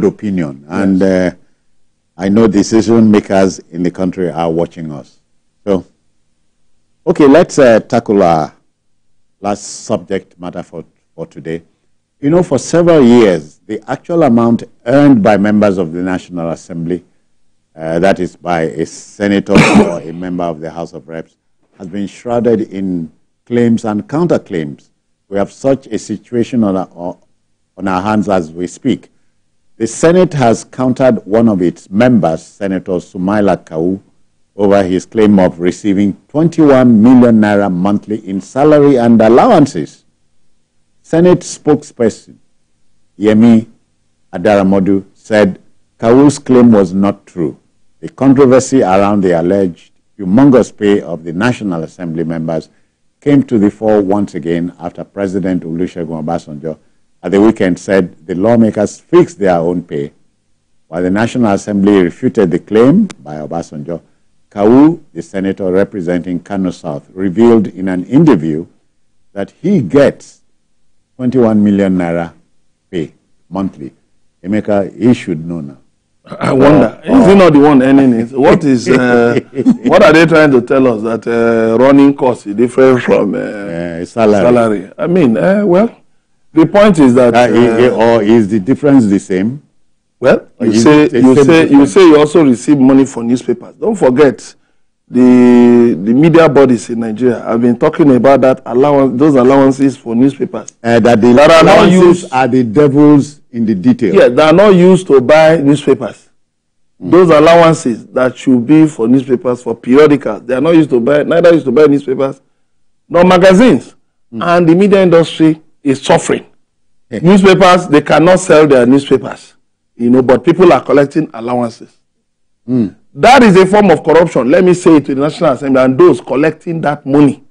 opinion. And I know decision makers in the country are watching us. So, okay, let's tackle our last subject matter for today. You know, for several years, the actual amount earned by members of the National Assembly, that is by a senator or a member of the House of Reps, has been shrouded in claims and counterclaims. We have such a situation on our hands as we speak. The Senate has countered one of its members, Senator Sumaila Kawu, over his claim of receiving 21 million naira monthly in salary and allowances. Senate spokesperson Yemi Adaramodu said Kawu's claim was not true. The controversy around the alleged humongous pay of the National Assembly members came to the fore once again after President Olusegun Obasanjo at the weekend said the lawmakers fixed their own pay. While the National Assembly refuted the claim by Obasanjo, Kawu, the senator representing Kano South, revealed in an interview that he gets 21 million naira pay monthly. Emeka, he should know now. I wonder, is he not the one earning it? What is, what are they trying to tell us? That running cost is different from salary? I mean, well, the point is that... or is the difference the same? Well, you say you also receive money for newspapers. Don't forget, the media bodies in Nigeria have been talking about that those allowances for newspapers. That the allowances are the devils in the detail. Yeah, they are not used to buy newspapers. Those allowances that should be for newspapers, for periodicals, they are not used to buy, neither used to buy newspapers, nor magazines. And the media industry is suffering. Newspapers, they cannot sell their newspapers. You know, but people are collecting allowances. That is a form of corruption. Let me say it to the National Assembly and those collecting that money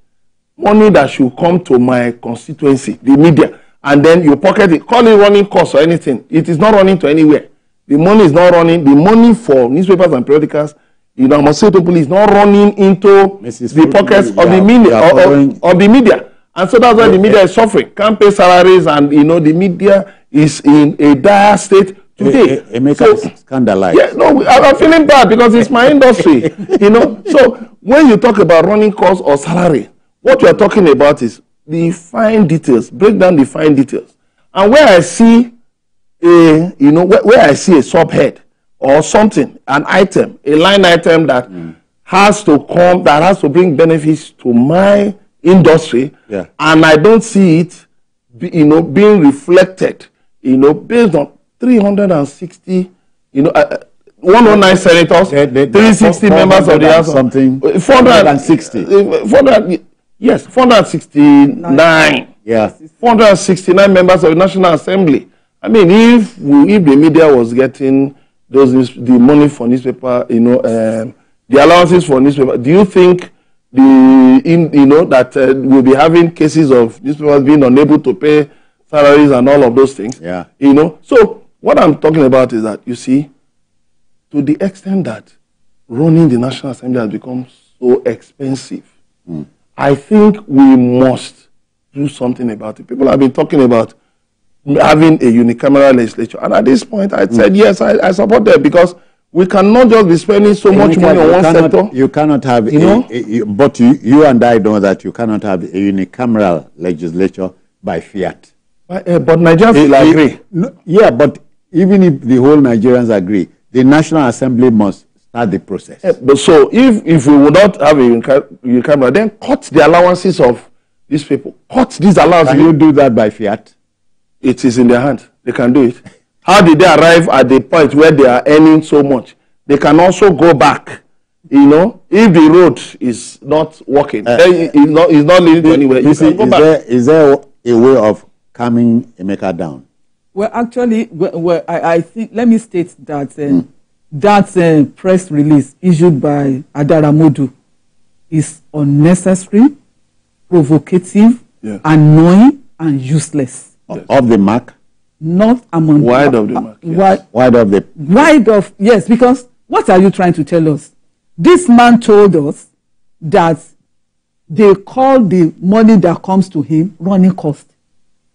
that should come to my constituency, the media, and then you pocket it, call it running costs or anything. It is not running to anywhere. The money is not running. The money for newspapers and periodicals, you know, I must say to police, not running into the pockets of the media of the media. And so that's why the media is suffering. Can't pay salaries, and you know the media is in a dire state today. So, scandalized. Yeah, no, I'm feeling bad because it's my industry. You know, so when you talk about running costs or salary, what you are talking about is the fine details. Break down the fine details. And where I see a, you know, where I see a subhead or something, an item, a line item that has to come, that has to bring benefits to my industry, and I don't see it, you know, being reflected, you know, based on 360, you know, 109 senators, 360 members of the House, something, 460, 400, yes, 469, 469 members of the National Assembly. I mean, if the media was getting the money for newspaper, you know, the allowances for newspaper, do you think that we'll be having cases of newspapers being unable to pay salaries and all of those things? Yeah. You know, so what I'm talking about is that, you see, to the extent that running the National Assembly has become so expensive, I think we must do something about it. People have been talking about having a unicameral legislature, and at this point, I said yes, I support them, because we cannot just be spending so much money on one sector. You cannot have, but you and I know that you cannot have a unicameral legislature by fiat. But Nigerians will agree. Yeah, but even if the whole Nigerians agree, the National Assembly must start the process. So if we would not have a unicameral, then cut the allowances of these people. Cut these allowances. Can you do that by fiat? It is in their hand. They can do it. How did they arrive at the point where they are earning so much? They can also go back. You know, if the road is not working, it's not leading to anywhere. Is there a way of calming Emeka down? Well, actually, I think, let me state that that press release issued by Adaramodu is unnecessary, provocative, annoying, and useless. Of the mark? Not among wide of the mark. Wide of yes, because what are you trying to tell us? This man told us that they call the money that comes to him running cost.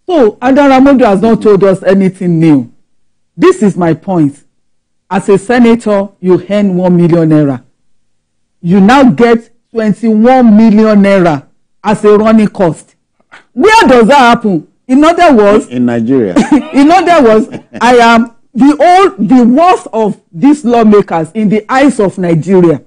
So Adaramodu has not told us anything new. This is my point. As a senator, you earn 1 million naira. You now get 21 million naira as a running cost. Where does that happen? In other words, in Nigeria. In other words, I am the worst of these lawmakers in the eyes of Nigeria.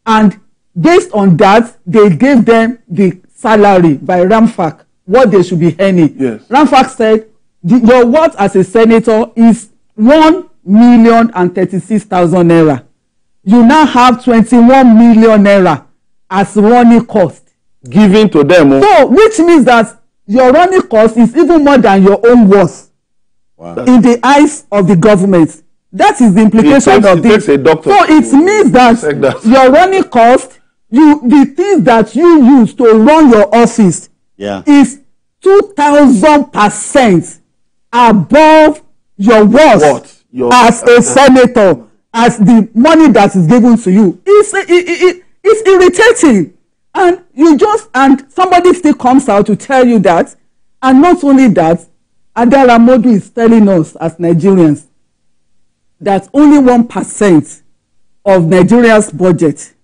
And based on that, they gave them the salary by Ramfac, what they should be earning. Yes. Ramfac said, your worth as a senator is 1,036,000 naira. You now have 21 million naira as running cost. Given to them. So, which means that your running cost is even more than your own worth. Wow. In the eyes of the government. That is the implication of this. So it means that your running cost, the things that you use to run your office is 2,000% above your worth as a senator, as the money that is given to you. It's irritating. And and somebody still comes out to tell you that. And not only that, Adara Modu is telling us as Nigerians that only 1% of Nigeria's budget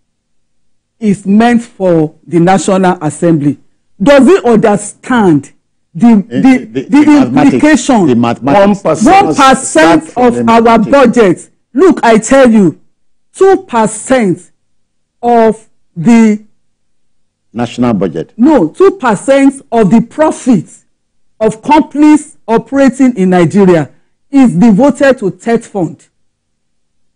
is meant for the National Assembly. Does he understand the implication? The mathematics. 1% of our budget. Look, I tell you, 2% of the national budget. No, 2% of the profits of companies operating in Nigeria is devoted to TET fund.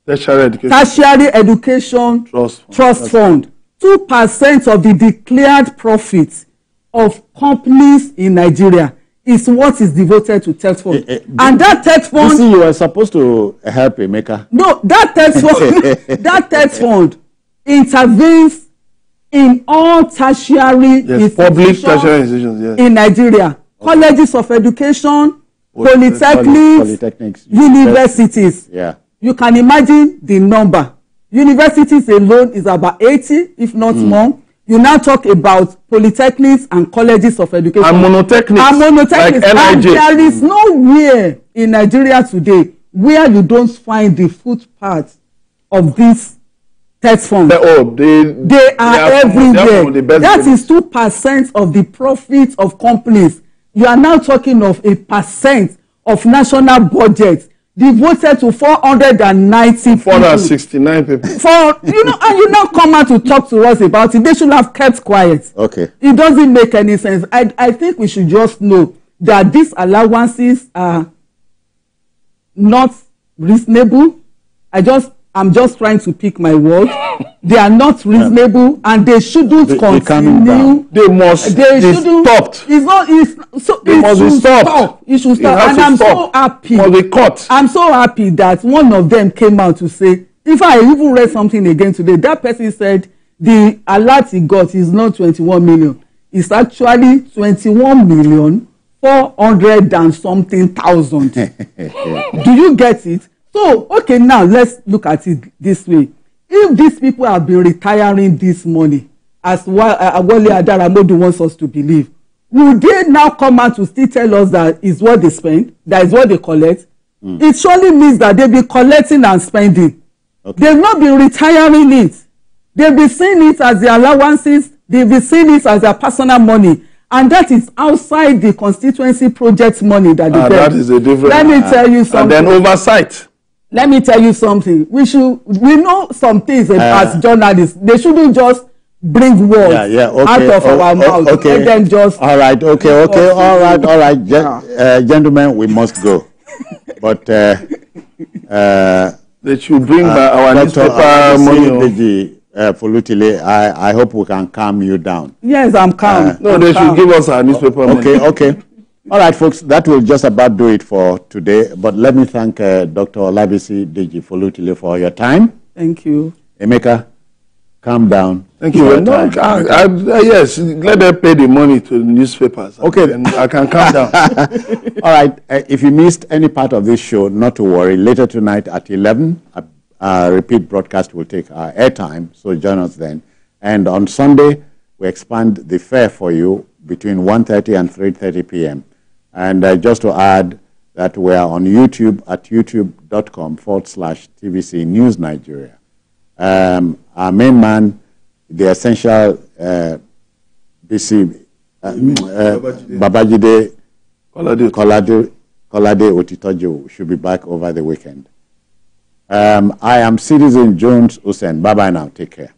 Tertiary education trust fund. 2% of the declared profits of companies in Nigeria is what is devoted to TET fund. And that TET fund... You see, you are supposed to help Emeka. No, that TET fund, that TET fund intervenes in all tertiary public tertiary institutions in Nigeria. Colleges of education, polytechnics, universities. Yeah. You can imagine the number. Universities alone is about 80, if not more. You now talk about polytechnics and colleges of education. And monotechnics. Like and there is nowhere in Nigeria today where you don't find the footpath of this TET fund. They are everywhere. That is 2% of the profits of companies. You are now talking of 1% of national budget devoted to 490 469 people. And you now come out to talk to us about it. They should have kept quiet. Okay. It doesn't make any sense. I think we should just know that these allowances are not reasonable. I'm just trying to pick my word. They are not reasonable, and they shouldn't continue. They must be stopped. It must be stopped. It should stop. And I'm so happy. Must be cut. I'm so happy that one of them came out to say, if I even read something again today, that person said the alert he got is not 21 million. It's actually 21,400,000 and something thousand. Do you get it? So, okay, now let's look at it this way. If these people have been retiring this money, as Wale Adaramodu wants us to believe, will they now come out to still tell us that is what they spend, that is what they collect? It surely means that they'll be collecting and spending. Okay. They've not been retiring it. They'll be seeing it as their allowances. They'll be seeing it as their personal money. And that is outside the constituency project money that they get. That is a different... Let me tell you something. And then oversight. Let me tell you something. We know some things as journalists. They shouldn't just bring words out of our mouth. Okay. And then just all right. Okay. All right. Gentlemen, we must go. But they should bring our newspaper money. Folutile, I hope we can calm you down. Yes, I'm calm. They should give us our newspaper money. Okay. All right, folks, that will just about do it for today. But let me thank Dr. Olabisi Deji Folutile for your time. Thank you. Emeka, calm down. Thank you. Yes, let them pay the money to the newspapers. Okay. And I can calm down. All right. If you missed any part of this show, not to worry. Later tonight at 11, a repeat broadcast will take our airtime, so join us then. And on Sunday, we expand the fare for you between 1:30 and 3:30 p.m. And just to add, that we are on YouTube at youtube.com/TVC News Nigeria. Our main man, the essential BC, Babajide Kolade Otitojo should be back over the weekend. I am Citizen Jones Hussein. Bye-bye now. Take care.